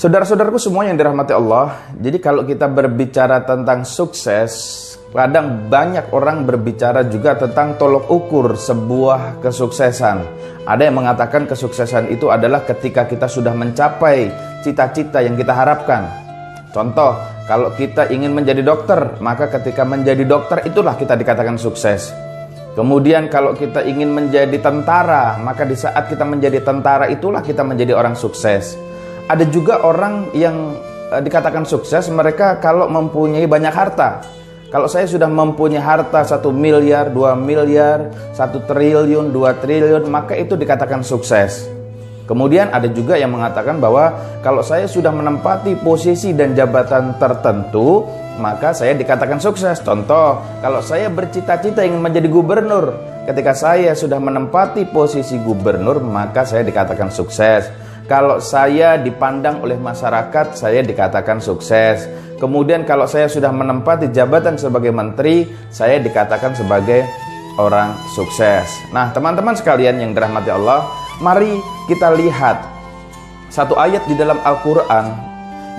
Saudara-saudaraku semua yang dirahmati Allah, jadi kalau kita berbicara tentang sukses, kadang banyak orang berbicara juga tentang tolok ukur sebuah kesuksesan. Ada yang mengatakan kesuksesan itu adalah ketika kita sudah mencapai cita-cita yang kita harapkan. Contoh, kalau kita ingin menjadi dokter, maka ketika menjadi dokter itulah kita dikatakan sukses. Kemudian kalau kita ingin menjadi tentara, maka di saat kita menjadi tentara itulah kita menjadi orang sukses. Ada juga orang yang dikatakan sukses, mereka kalau mempunyai banyak harta. Kalau saya sudah mempunyai harta 1 miliar, 2 miliar, 1 triliun, 2 triliun, maka itu dikatakan sukses. Kemudian ada juga yang mengatakan bahwa kalau saya sudah menempati posisi dan jabatan tertentu, maka saya dikatakan sukses. Contoh, kalau saya bercita-cita ingin menjadi gubernur, ketika saya sudah menempati posisi gubernur, maka saya dikatakan sukses. Kalau saya dipandang oleh masyarakat, saya dikatakan sukses. Kemudian kalau saya sudah menempati jabatan sebagai menteri, saya dikatakan sebagai orang sukses. Nah, teman-teman sekalian yang dirahmati Allah, mari kita lihat satu ayat di dalam Al-Quran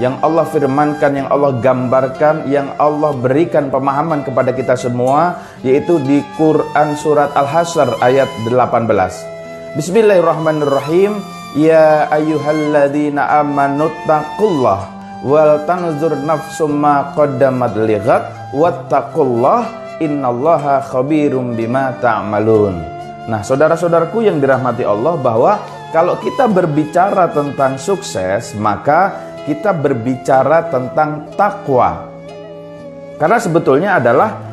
yang Allah firmankan, yang Allah gambarkan, yang Allah berikan pemahaman kepada kita semua, yaitu di Quran surat Al-Hasyr ayat 18. Bismillahirrahmanirrahim. Ya ayyuhalladzina amanu taqullah wal tanzur nafsum ma qaddamat lighad wattaqullah innallaha khabirum bima ta'malun. Nah, saudara-saudaraku yang dirahmati Allah, bahwa kalau kita berbicara tentang sukses, maka kita berbicara tentang takwa. Karena sebetulnya adalah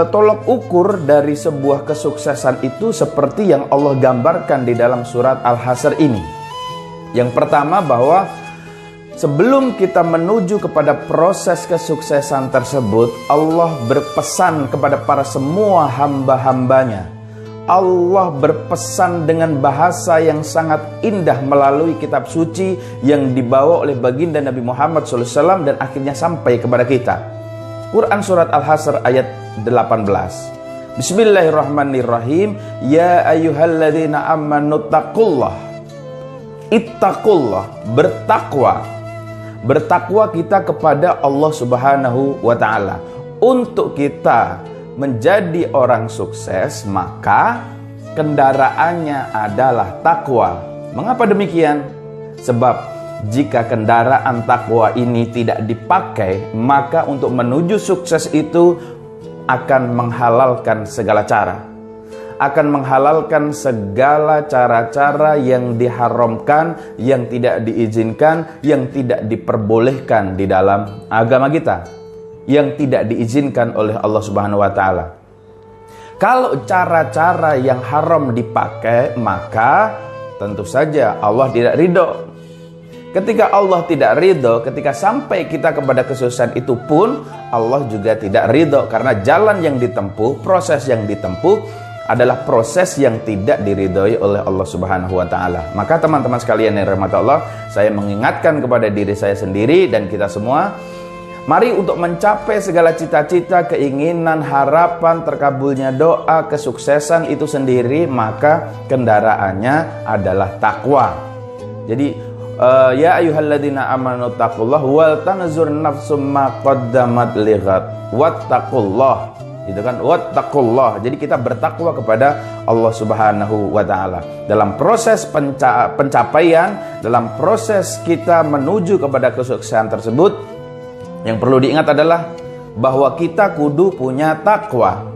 tolok ukur dari sebuah kesuksesan itu seperti yang Allah gambarkan di dalam surat Al-Hasyr ini. Yang pertama, bahwa sebelum kita menuju kepada proses kesuksesan tersebut, Allah berpesan kepada para semua hamba-hambanya. Allah berpesan dengan bahasa yang sangat indah melalui kitab suci yang dibawa oleh baginda Nabi Muhammad SAW dan akhirnya sampai kepada kita. Quran surat Al-Hasyr ayat 18. Bismillahirrahmanirrahim. Ya ayyuhalladzina amanu taqullah. Ittaqullah, bertakwa. Bertakwa kita kepada Allah Subhanahu wa taala. Untuk kita menjadi orang sukses, maka kendaraannya adalah takwa. Mengapa demikian? Sebab jika kendaraan takwa ini tidak dipakai, maka untuk menuju sukses itu akan menghalalkan segala cara. Akan menghalalkan segala cara-cara yang diharamkan, yang tidak diizinkan, yang tidak diperbolehkan di dalam agama kita, yang tidak diizinkan oleh Allah Subhanahu wa taala. Kalau cara-cara yang haram dipakai, maka tentu saja Allah tidak ridho. Ketika Allah tidak ridho, ketika sampai kita kepada kesuksesan itu pun Allah juga tidak ridho, karena jalan yang ditempuh, proses yang ditempuh adalah proses yang tidak diridhoi oleh Allah Subhanahu wa taala. Maka teman-teman sekalian yang dirahmati Allah, saya mengingatkan kepada diri saya sendiri dan kita semua, mari untuk mencapai segala cita-cita, keinginan, harapan, terkabulnya doa, kesuksesan itu sendiri, maka kendaraannya adalah takwa. Jadi ya ayyuhalladzina amanu taqullah wal tanzur nafsum ma qaddamat lighad wattaqullah. Itu kan wattaqullah. Jadi kita bertakwa kepada Allah Subhanahu wa taala. Dalam proses pencapaian, dalam proses kita menuju kepada kesuksesan tersebut, yang perlu diingat adalah bahwa kita kudu punya takwa.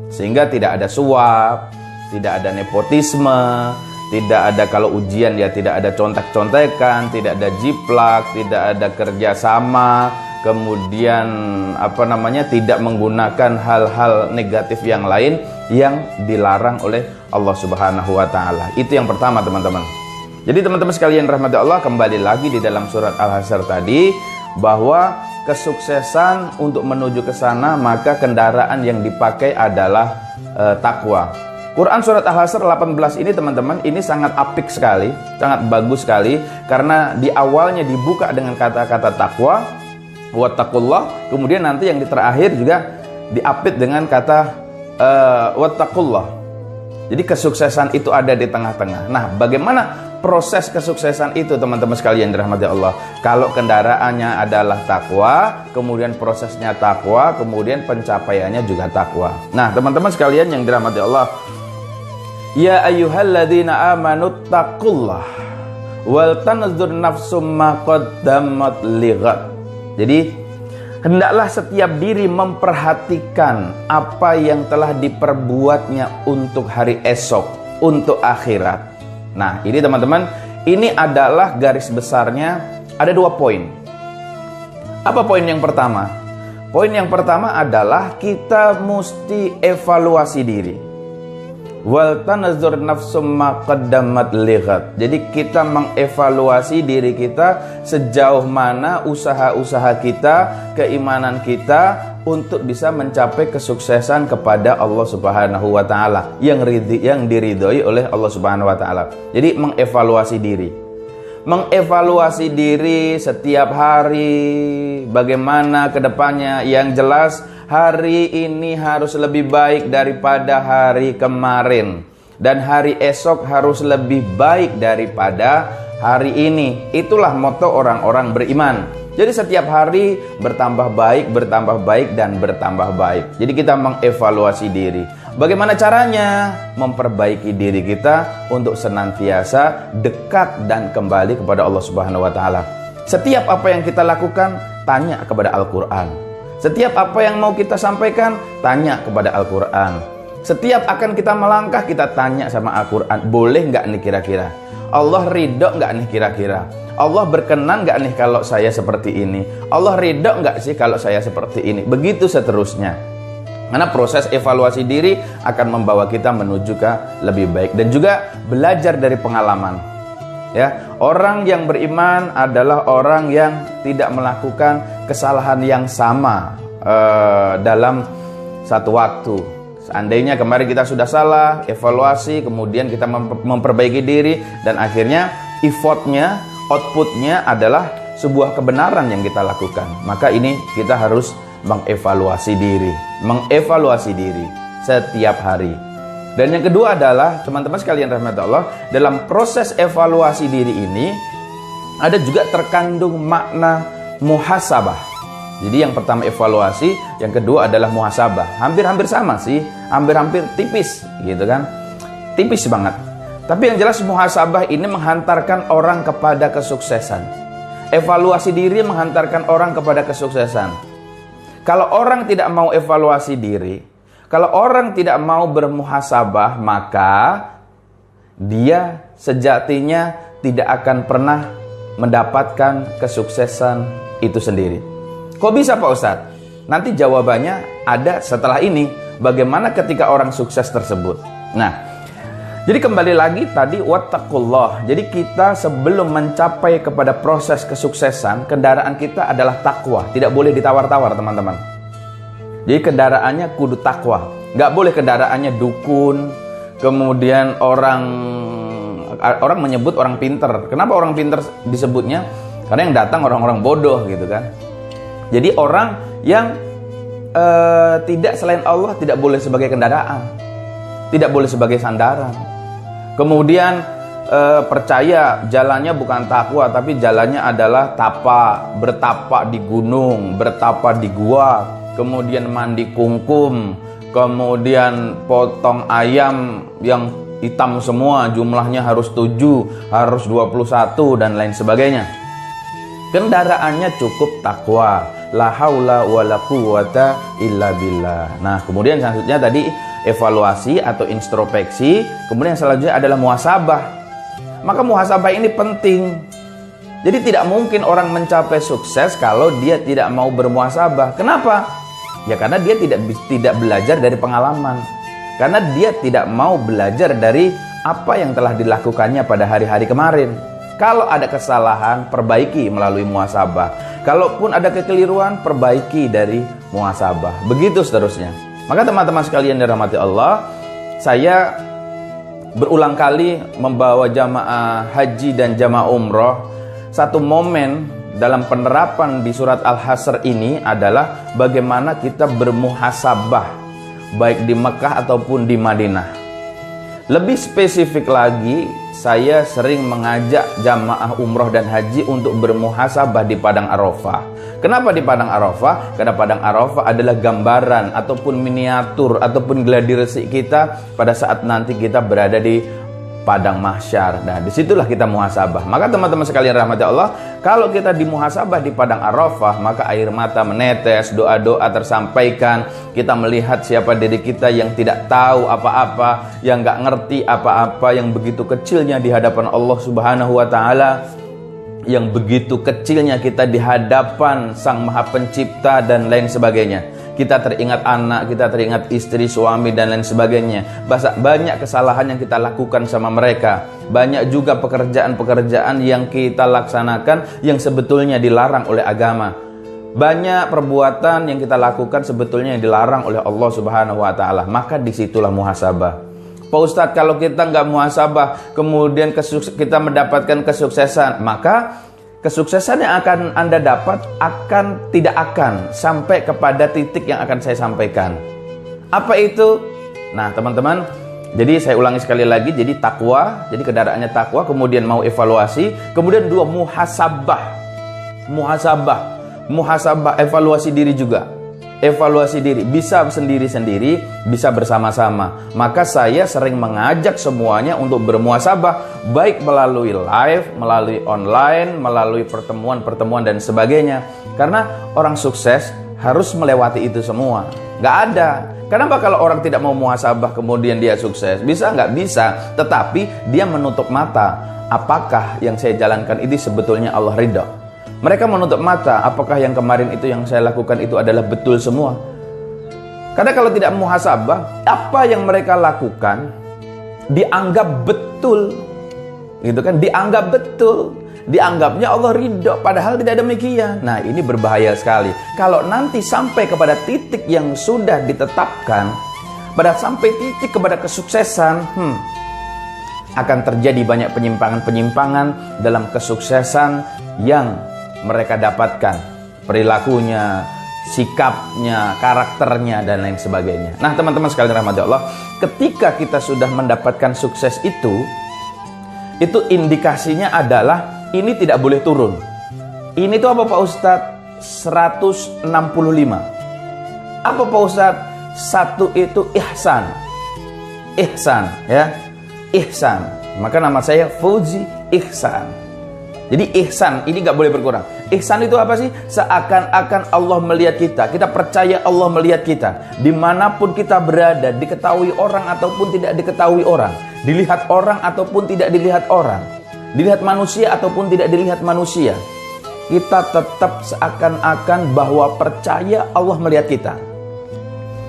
Sehingga tidak ada suap, tidak ada nepotisme, tidak ada, kalau ujian ya tidak ada contek-contekan, tidak ada jiplak, tidak ada kerjasama, kemudian tidak menggunakan hal-hal negatif yang lain yang dilarang oleh Allah Subhanahu wa taala. Itu yang pertama, teman-teman. Jadi teman-teman sekalian rahmati Allah, kembali lagi di dalam surat Al-Hasyr tadi, bahwa kesuksesan untuk menuju ke sana, maka kendaraan yang dipakai adalah takwa. Quran surat Al-Hasyr 18 ini, teman-teman, ini sangat apik sekali, sangat bagus sekali, karena di awalnya dibuka dengan kata-kata takwa, wattaqullah, kemudian nanti yang di terakhir juga diapit dengan kata wattaqullah. Jadi kesuksesan itu ada di tengah-tengah. Nah, bagaimana proses kesuksesan itu teman-teman sekalian dirahmati Allah. Kalau kendaraannya adalah takwa, kemudian prosesnya takwa, kemudian pencapaiannya juga takwa. Nah teman-teman sekalian yang dirahmati Allah, ya ayyuhalladzina amanu taqullah wal tanzur nafsum ma qaddamat lighad. Jadi hendaklah setiap diri memperhatikan apa yang telah diperbuatnya untuk hari esok, untuk akhirat. Nah ini teman-teman, ini adalah garis besarnya, ada 2 poin. Apa poin yang pertama? Poin yang pertama adalah kita mesti evaluasi diri. Wal tanzur nafsum ma qaddamat lighad. Jadi kita mengevaluasi diri kita sejauh mana usaha-usaha kita, keimanan kita untuk bisa mencapai kesuksesan kepada Allah Subhanahu wa taala yang diridhoi oleh Allah Subhanahu wa taala. Jadi mengevaluasi diri. Mengevaluasi diri setiap hari, bagaimana kedepannya. Yang jelas hari ini harus lebih baik daripada hari kemarin, dan hari esok harus lebih baik daripada hari ini. Itulah moto orang-orang beriman. Jadi setiap hari bertambah baik, dan bertambah baik. Jadi kita mengevaluasi diri. Bagaimana caranya? Memperbaiki diri kita untuk senantiasa dekat dan kembali kepada Allah Subhanahu wa taala. Setiap apa yang kita lakukan, tanya kepada Al-Qur'an. Setiap apa yang mau kita sampaikan, tanya kepada Al-Qur'an. Setiap akan kita melangkah, kita tanya sama Al-Qur'an, boleh nggak nih kira-kira? Allah ridho nggak nih kira-kira? Allah berkenan nggak nih kalau saya seperti ini? Allah ridho nggak sih kalau saya seperti ini? Begitu seterusnya. Karena proses evaluasi diri akan membawa kita menuju ke lebih baik. Dan juga belajar dari pengalaman. Ya, orang yang beriman adalah orang yang tidak melakukan kesalahan yang sama dalam satu waktu. Seandainya kemarin kita sudah salah, evaluasi, kemudian kita memperbaiki diri, dan akhirnya effortnya, outputnya adalah sebuah kebenaran yang kita lakukan. Maka ini kita harus mengevaluasi diri setiap hari. Dan yang kedua adalah, teman-teman sekalian rahmat Allah, dalam proses evaluasi diri ini ada juga terkandung makna muhasabah. Jadi yang pertama evaluasi, yang kedua adalah muhasabah. Hampir-hampir sama sih, hampir-hampir tipis gitu kan. Tipis banget. Tapi yang jelas muhasabah ini menghantarkan orang kepada kesuksesan. Evaluasi diri menghantarkan orang kepada kesuksesan. Kalau orang tidak mau evaluasi diri, kalau orang tidak mau bermuhasabah, maka dia sejatinya tidak akan pernah mendapatkan kesuksesan itu sendiri. Kok bisa Pak Ustadz? Nanti jawabannya ada setelah ini. Bagaimana ketika orang sukses tersebut? Nah, jadi kembali lagi tadi wattaqullah. Jadi kita sebelum mencapai kepada proses kesuksesan, kendaraan kita adalah takwa. Tidak boleh ditawar-tawar teman-teman. Jadi kendaraannya kudu takwa. Nggak boleh kendaraannya dukun. Kemudian orang menyebut orang pinter. Kenapa orang pinter disebutnya? Karena yang datang orang-orang bodoh gitu kan. Jadi orang yang tidak selain Allah tidak boleh sebagai kendaraan, tidak boleh sebagai sandaran. Kemudian percaya jalannya bukan takwa, tapi jalannya adalah bertapa di gunung, bertapa di gua, kemudian mandi kungkum, kemudian potong ayam yang hitam semua, jumlahnya harus 7, harus 21 dan lain sebagainya. Kendaraannya cukup takwa, la haula wala quwata illa billah. Nah, kemudian selanjutnya tadi evaluasi atau introspeksi, kemudian selanjutnya adalah muhasabah. Maka muhasabah ini penting. Jadi tidak mungkin orang mencapai sukses kalau dia tidak mau bermuhasabah. Kenapa? Ya karena dia tidak belajar dari pengalaman. Karena dia tidak mau belajar dari apa yang telah dilakukannya pada hari-hari kemarin. Kalau ada kesalahan, perbaiki melalui muhasabah. Kalaupun ada kekeliruan, perbaiki dari muhasabah. Begitu seterusnya. Maka teman-teman sekalian dirahmati Allah, saya berulang kali membawa jamaah haji dan jamaah umroh. Satu momen dalam penerapan di surat Al-Hasr ini adalah bagaimana kita bermuhasabah, baik di Mekah ataupun di Madinah. Lebih spesifik lagi, saya sering mengajak jamaah umroh dan haji untuk bermuhasabah di Padang Arafah. Kenapa di Padang Arafah? Karena Padang Arafah adalah gambaran ataupun miniatur ataupun gladi resik kita pada saat nanti kita berada di Padang Mahsyar. Nah, disitulah kita muhasabah. Maka teman-teman sekalian rahmati Allah, kalau kita dimuhasabah di Padang Arafah, maka air mata menetes, doa-doa tersampaikan, kita melihat siapa diri kita yang tidak tahu apa-apa, yang nggak ngerti apa-apa, yang begitu kecilnya di hadapan Allah Subhanahu wa Ta'ala, yang begitu kecilnya kita di hadapan Sang Maha Pencipta dan lain sebagainya. Kita teringat anak, kita teringat istri, suami, dan lain sebagainya. Banyak kesalahan yang kita lakukan sama mereka. Banyak juga pekerjaan-pekerjaan yang kita laksanakan yang sebetulnya dilarang oleh agama. Banyak perbuatan yang kita lakukan sebetulnya yang dilarang oleh Allah Subhanahu wa Ta'ala. Maka disitulah muhasabah. Pak Ustadz, kalau kita nggak muhasabah, kemudian kita mendapatkan kesuksesan, maka kesuksesan yang akan Anda dapat tidak akan sampai kepada titik yang akan saya sampaikan. Apa itu? Nah, teman-teman, jadi saya ulangi sekali lagi, jadi takwa, jadi kendaraannya takwa, kemudian mau evaluasi, kemudian 2 muhasabah, evaluasi diri juga. Evaluasi diri, bisa sendiri-sendiri, bisa bersama-sama. Maka saya sering mengajak semuanya untuk bermuhasabah, baik melalui live, melalui online, melalui pertemuan-pertemuan dan sebagainya. Karena orang sukses harus melewati itu semua. Nggak ada. Kenapa kalau orang tidak mau muhasabah kemudian dia sukses? Bisa nggak? Bisa. Tetapi dia menutup mata. Apakah yang saya jalankan ini sebetulnya Allah ridha? Mereka menutup mata, apakah yang kemarin itu yang saya lakukan itu adalah betul semua? Karena kalau tidak muhasabah, apa yang mereka lakukan dianggap betul. Gitu kan? Dianggap betul. Dianggapnya Allah ridho, padahal tidak demikian. Nah, ini berbahaya sekali. Kalau nanti sampai kepada titik yang sudah ditetapkan, sampai titik kepada kesuksesan, akan terjadi banyak penyimpangan-penyimpangan dalam kesuksesan yang mereka dapatkan, perilakunya, sikapnya, karakternya, dan lain sebagainya. Nah, teman-teman sekalian rahmati Allah, ketika kita sudah mendapatkan sukses itu indikasinya adalah ini tidak boleh turun. Ini tuh apa Pak Ustadz? 165. Apa Pak Ustadz? 1 itu ihsan. Ihsan, ya. Ihsan. Maka nama saya Fauzi Ihsan. Jadi ihsan ini gak boleh berkurang. Ihsan itu apa sih? Seakan-akan Allah melihat kita. Kita percaya Allah melihat kita. Dimanapun kita berada, diketahui orang ataupun tidak diketahui orang, dilihat orang ataupun tidak dilihat orang, dilihat manusia ataupun tidak dilihat manusia, kita tetap seakan-akan bahwa percaya Allah melihat kita.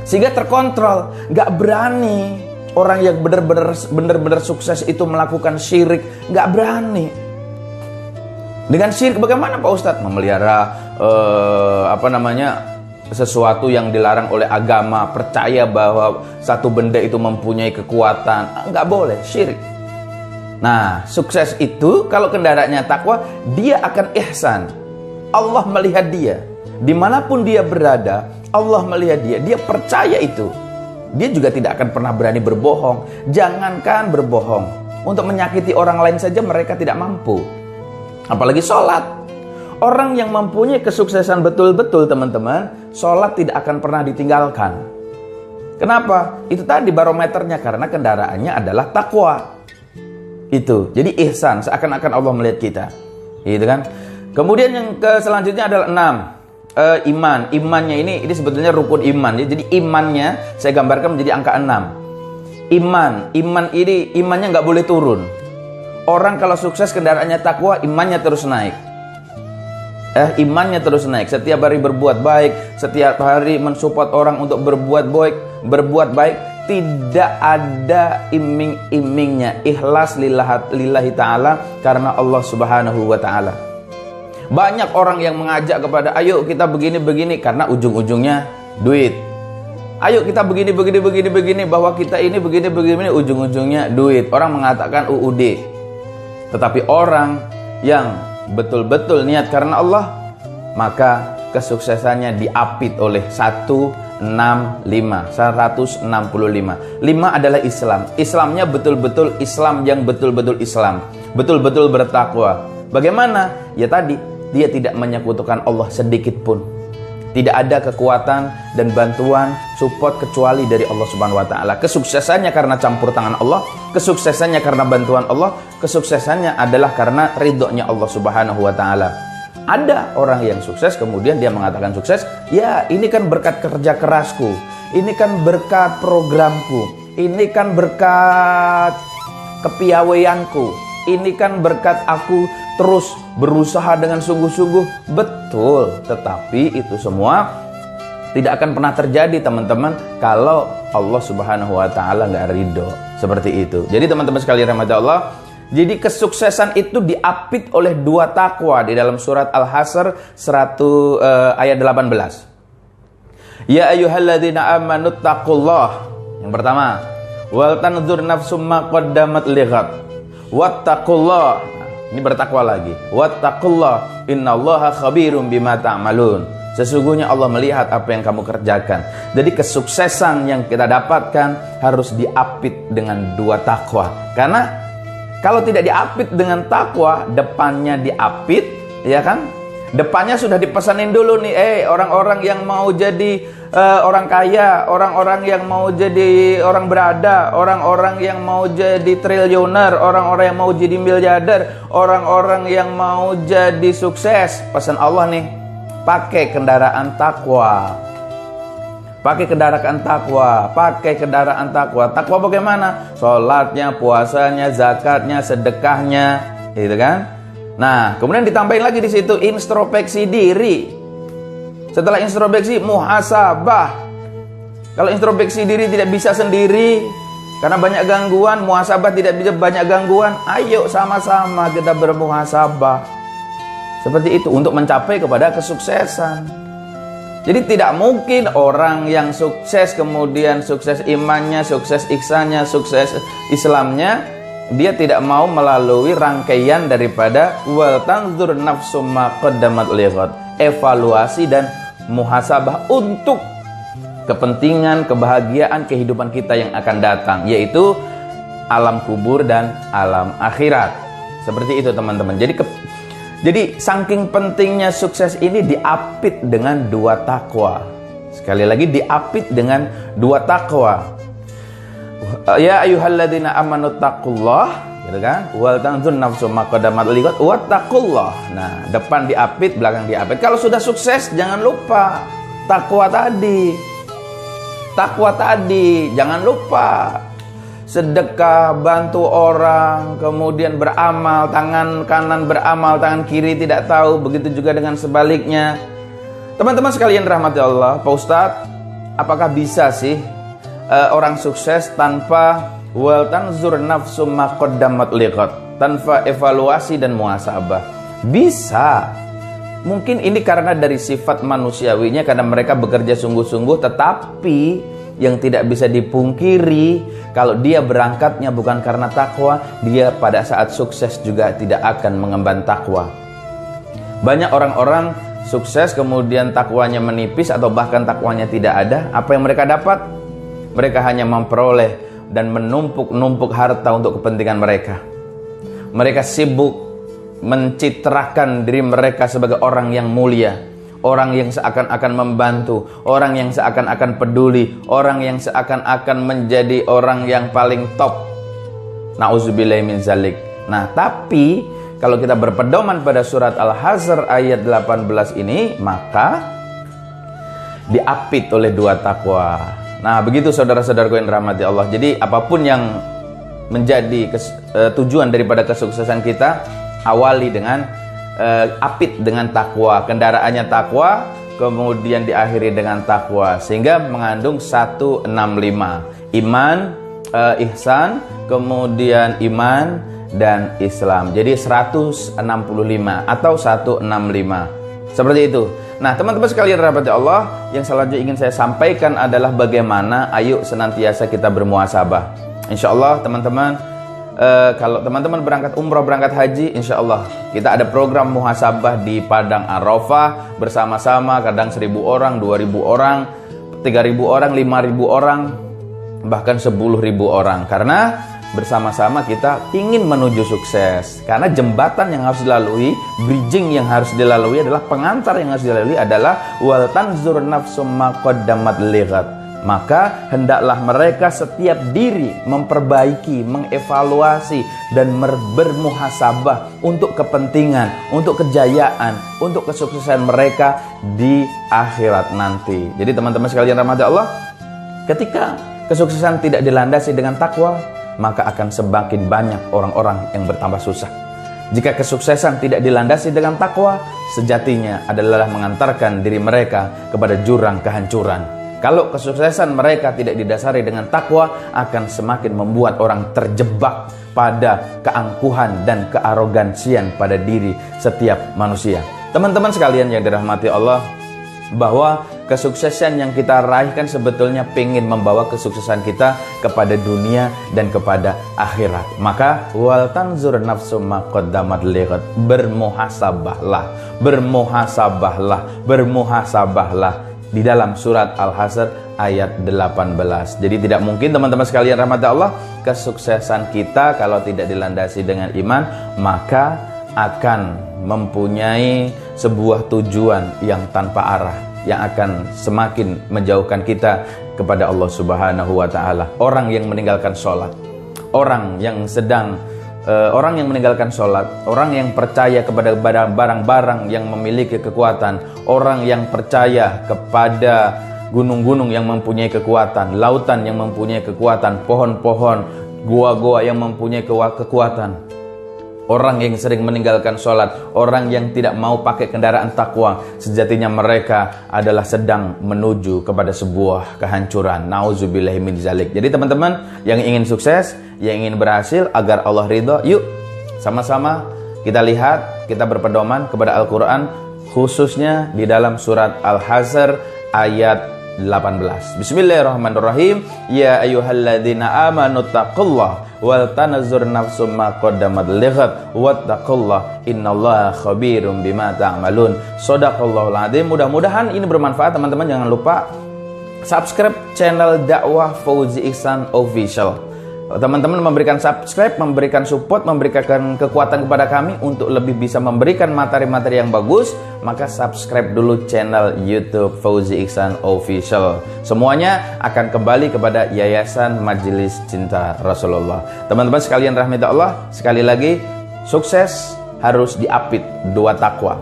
Sehingga terkontrol. Gak berani orang yang benar-benar sukses itu melakukan syirik. Gak berani. Dengan syirik bagaimana Pak Ustadz? Memelihara sesuatu yang dilarang oleh agama, percaya bahwa satu benda itu mempunyai kekuatan. Nggak boleh, syirik. Nah, sukses itu kalau kendaraannya takwa, dia akan ihsan. Allah melihat dia. Dimanapun dia berada, Allah melihat dia. Dia percaya itu. Dia juga tidak akan pernah berani berbohong. Jangankan berbohong, untuk menyakiti orang lain saja mereka tidak mampu. Apalagi sholat. Orang yang mempunyai kesuksesan betul-betul, teman-teman, sholat tidak akan pernah ditinggalkan. Kenapa? Itu tadi barometernya, karena kendaraannya adalah takwa. Itu. Jadi ihsan, seakan-akan Allah melihat kita. Gitu kan? Kemudian yang selanjutnya adalah 6. Iman. Imannya ini sebetulnya rukun iman. Jadi imannya saya gambarkan menjadi angka 6. Iman ini imannya nggak boleh turun. Orang kalau sukses kendaraannya takwa, imannya terus naik. Imannya terus naik. Setiap hari berbuat baik, setiap hari mensupport orang untuk berbuat baik, tidak ada iming-imingnya. Ikhlas lillahi ta'ala, karena Allah Subhanahu wa ta'ala. Banyak orang yang mengajak kepada, ayo kita begini-begini, karena ujung-ujungnya duit. Ayo kita begini, bahwa kita ini begini, ujung-ujungnya duit. Orang mengatakan UUD. Tetapi orang yang betul-betul niat karena Allah, maka kesuksesannya diapit oleh 1, 165. 5 adalah Islam. Islamnya betul-betul Islam yang betul-betul Islam. Betul-betul bertakwa. Bagaimana? Ya tadi, dia tidak menyekutukan Allah sedikit pun. Tidak ada kekuatan dan bantuan support kecuali dari Allah Subhanahu wa taala. Kesuksesannya karena campur tangan Allah, kesuksesannya karena bantuan Allah, kesuksesannya adalah karena ridhonya Allah Subhanahu wa taala. Ada orang yang sukses kemudian dia mengatakan sukses, ya ini kan berkat kerja kerasku, ini kan berkat programku, ini kan berkat kepiawaianku, ini kan berkat aku terus berusaha dengan sungguh-sungguh. Betul, tetapi itu semua tidak akan pernah terjadi teman-teman kalau Allah Subhanahu wa taala nggak ridho. Seperti itu. Jadi teman-teman sekalian rahmat Allah, jadi kesuksesan itu diapit oleh 2 takwa di dalam surat Al-Hasr ayat 18. Ya ayyuhalladzina amanu taqullah. Yang pertama, wal tanzur nafsum ma qaddamat lighad. Wattaqullah. Ini bertakwa lagi. Wattaqullah innallaha khabirum bima ta'malun. Sesungguhnya Allah melihat apa yang kamu kerjakan. Jadi kesuksesan yang kita dapatkan harus diapit dengan 2 takwa. Karena kalau tidak diapit dengan takwa, depannya diapit, ya kan? Depannya sudah dipesanin dulu nih, orang-orang yang mau jadi orang kaya, orang-orang yang mau jadi orang berada, orang-orang yang mau jadi triliuner, orang-orang yang mau jadi miliarder, orang-orang yang mau jadi sukses. Pesan Allah nih, pakai kendaraan takwa. Pakai kendaraan takwa, pakai kendaraan takwa. Takwa bagaimana? Sholatnya, puasanya, zakatnya, sedekahnya, gitu kan? Nah, kemudian ditambahin lagi di situ introspeksi diri. Setelah introspeksi, muhasabah. Kalau introspeksi diri tidak bisa sendiri karena banyak gangguan, muhasabah tidak bisa banyak gangguan. Ayo sama-sama kita bermuhasabah. Seperti itu untuk mencapai kepada kesuksesan. Jadi tidak mungkin orang yang sukses kemudian sukses imannya, sukses ihsannya, sukses Islamnya, dia tidak mau melalui rangkaian daripada wal tanzur nafsum ma qaddamat lighad, evaluasi dan muhasabah untuk kepentingan, kebahagiaan kehidupan kita yang akan datang, yaitu alam kubur dan alam akhirat. Seperti itu teman-teman. Jadi saking pentingnya sukses ini diapit dengan 2 takwa. Sekali lagi diapit dengan 2 takwa. Ya ayyuhalladzina amanu taqullah, gitu kan? Wal tanzur nafsum ma qaddamat lighad wattaqullah. Nah, depan diapit, belakang diapit. Kalau sudah sukses jangan lupa takwa tadi. Takwa tadi, jangan lupa sedekah, bantu orang, kemudian beramal, tangan kanan beramal, tangan kiri tidak tahu, begitu juga dengan sebaliknya. Teman-teman sekalian rahmati Allah, Pak Ustadz, apakah bisa sih orang sukses tanpa wal tanzur nafsum ma qaddamat lighad, tanpa evaluasi dan muhasabah? Bisa. Mungkin ini karena dari sifat manusiawinya, karena mereka bekerja sungguh-sungguh, tetapi yang tidak bisa dipungkiri, kalau dia berangkatnya bukan karena takwa, dia pada saat sukses juga tidak akan mengemban takwa. Banyak orang-orang sukses kemudian takwanya menipis atau bahkan takwanya tidak ada. Apa yang mereka dapat? Mereka hanya memperoleh dan menumpuk-numpuk harta untuk kepentingan mereka. Mereka sibuk mencitrakan diri mereka sebagai orang yang mulia, orang yang seakan-akan membantu, orang yang seakan-akan peduli, orang yang seakan-akan menjadi orang yang paling top. Nauzubillahi min zalik. Nah, tapi kalau kita berpedoman pada surat Al-Hasr ayat 18 ini, maka diapit oleh 2 takwa. Nah, begitu saudara-saudaraku yang dirahmati Allah. Jadi apapun yang menjadi tujuan daripada kesuksesan kita, awali dengan apit dengan takwa, kendaraannya takwa, kemudian diakhiri dengan takwa, sehingga mengandung 165. Iman, ihsan, kemudian iman dan Islam. Jadi 165 atau 165. Seperti itu. Nah, teman-teman sekalian rahmati Allah, yang selanjutnya ingin saya sampaikan adalah bagaimana ayo senantiasa kita bermuhasabah. Insya Allah teman-teman, kalau teman-teman berangkat umrah, berangkat haji, insya Allah kita ada program muhasabah di Padang Arafah bersama-sama, kadang 1.000 orang, 2.000 orang. 3.000 orang, 5.000 orang, bahkan 10.000 orang. Karena bersama-sama kita ingin menuju sukses. Karena jembatan yang harus dilalui, bridging yang harus dilalui adalah, pengantar yang harus dilalui adalah wal tanzur nafsum ma qaddamat lighat. Maka hendaklah mereka setiap diri memperbaiki, mengevaluasi, dan bermuhasabah untuk kepentingan, untuk kejayaan, untuk kesuksesan mereka di akhirat nanti. Jadi teman-teman sekalian rahmati Allah, ketika kesuksesan tidak dilandasi dengan takwa, maka akan semakin banyak orang-orang yang bertambah susah. Jika kesuksesan tidak dilandasi dengan takwa, sejatinya adalah mengantarkan diri mereka kepada jurang kehancuran. Kalau kesuksesan mereka tidak didasari dengan takwa, akan semakin membuat orang terjebak pada keangkuhan dan kearogansian pada diri setiap manusia. Teman-teman sekalian yang dirahmati Allah, bahwa kesuksesan yang kita raih kan sebetulnya pengen membawa kesuksesan kita kepada dunia dan kepada akhirat. Maka wal tanzur nafsum ma qaddamat lighat, bermuhasabahlah, bermuhasabahlah, bermuhasabahlah, di dalam surat Al-Hasr ayat 18. Jadi tidak mungkin teman-teman sekalian rahmat Allah, kesuksesan kita kalau tidak dilandasi dengan iman, maka akan mempunyai sebuah tujuan yang tanpa arah, yang akan semakin menjauhkan kita kepada Allah Subhanahu wa taala. Orang yang meninggalkan sholat, orang yang meninggalkan sholat, orang yang percaya kepada barang-barang yang memiliki kekuatan, orang yang percaya kepada gunung-gunung yang mempunyai kekuatan, lautan yang mempunyai kekuatan, pohon-pohon, gua-gua yang mempunyai kekuatan. Orang yang sering meninggalkan sholat, orang yang tidak mau pakai kendaraan takwa, sejatinya mereka adalah sedang menuju kepada sebuah kehancuran. Nauzubillahi min zalik. Jadi teman-teman yang ingin sukses, yang ingin berhasil agar Allah ridho, yuk sama-sama kita lihat, kita berpedoman kepada Al-Quran, khususnya di dalam surat Al-Hasr ayat 18. Bismillahirrahmanirrahim. Ya ayyuhalladzina amanu taqullah wal tanazzur nafsum ma qaddamat lighat wattaqullah innallaha khabirum bima ta'malun. Shadaqallahul adzim. Mudah-mudahan ini bermanfaat teman-teman. Jangan lupa subscribe channel Dakwah Fauzi Ihsan Official. Teman-teman memberikan subscribe, memberikan support, memberikan kekuatan kepada kami untuk lebih bisa memberikan materi-materi yang bagus, maka subscribe dulu channel YouTube Fauzi Ihsan Official. Semuanya akan kembali kepada Yayasan Majelis Cinta Rasulullah. Teman-teman sekalian rahmati Allah, sekali lagi, sukses harus diapit dua takwa.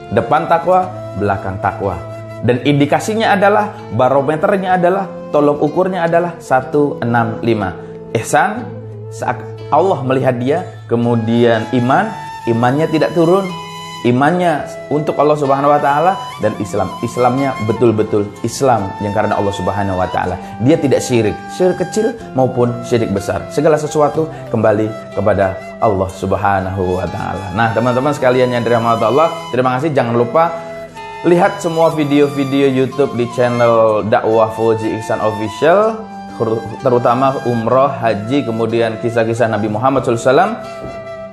Depan takwa, belakang takwa. Dan indikasinya adalah, barometernya adalah, tolok ukurnya adalah 165. Ihsan, saat Allah melihat dia, kemudian imannya tidak turun, imannya untuk Allah Subhanahu wa taala, dan Islamnya betul-betul Islam yang karena Allah Subhanahu wa taala. Dia tidak syirik kecil maupun syirik besar. Segala sesuatu kembali kepada Allah Subhanahu wa taala. Nah, teman-teman sekalian yang dirahmati Allah, terima kasih. Jangan lupa lihat semua video-video YouTube di channel Dakwah Fauzi Ihsan Official, terutama umroh, haji, kemudian kisah-kisah Nabi Muhammad SAW,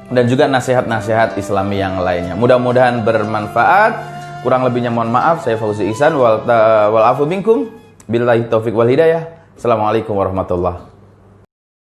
dan juga nasihat-nasihat Islami yang lainnya. Mudah-mudahan bermanfaat. Kurang lebihnya mohon maaf. Saya Fauzi Ihsan wal afu minkum. Billahi taufik wal hidayah. Assalamualaikum warahmatullahi